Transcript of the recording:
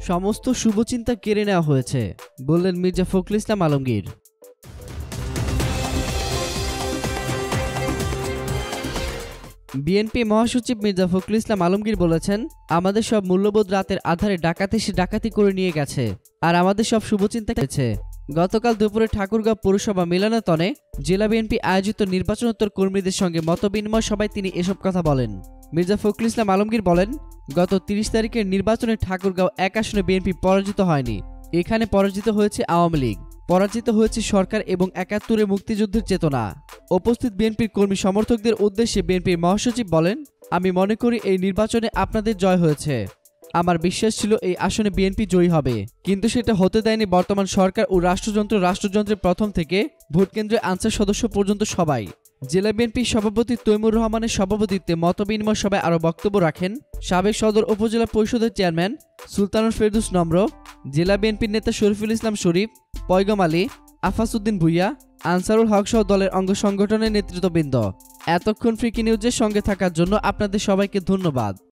সমস্ত শুভচিন্তা কেড়ে নেওয়া হয়েছে, বললেন মির্জা ফখরুল ইসলাম আলমগীর। বিএনপি মহাসচিব মির্জা ফখরুল ইসলাম আলমগীর বলেছেন, আমাদের সব মূল্যবোধ রাতের আধারে ডাকাতি সে ডাকাতি করে নিয়ে গেছে, আর আমাদের সব শুভচিন্তা হয়েছে। গতকাল দুপুরে ঠাকুরগাঁও পৌরসভা মিলনায়তনে জেলা বিএনপি আয়োজিত নির্বাচনোত্তর কর্মীদের সঙ্গে মতবিনিময় সভায় তিনি এসব কথা বলেন। মির্জা ফখরুল ইসলাম আলমগীর বলেন, গত 30 তারিখের নির্বাচনে ঠাকুরগাঁও 1 আসনে বিএনপি পরাজিত হয়নি। এখানে পরাজিত হয়েছে আওয়ামী লীগ, পরাজিত হয়েছে সরকার এবং 71-এর মুক্তিযুদ্ধের চেতনা। উপস্থিত বিএনপির কর্মী সমর্থকদের উদ্দেশ্যে বিএনপির মহাসচিব বলেন, আমি মনে করি এই নির্বাচনে আপনাদের জয় হয়েছে। আমার বিশ্বাস ছিল এই আসনে বিএনপি জয়ী হবে, কিন্তু সেটা হতে দেয়নি বর্তমান সরকার ও রাষ্ট্রযন্ত্রের প্রথম থেকে ভোটকেন্দ্রে আনসার সদস্য পর্যন্ত সবাই। জেলা বিএনপির সভাপতি তৈমুর রহমানের সভাপতিত্বে মতবিনিময় সভায় আরও বক্তব্য রাখেন সাবেক সদর উপজেলা পরিষদের চেয়ারম্যান সুলতানুল ফেরদৌস নম্র, জেলা বিএনপির নেতা শরীফুল ইসলাম শরীফ, পয়গম আলী, আফাসউদ্দিন ভুইয়া, আনসারুল হক সহ দলের অঙ্গ সংগঠনের নেতৃত্ববৃন্দ। এতক্ষণ ফ্রিকি নিউজের সঙ্গে থাকার জন্য আপনাদের সবাইকে ধন্যবাদ।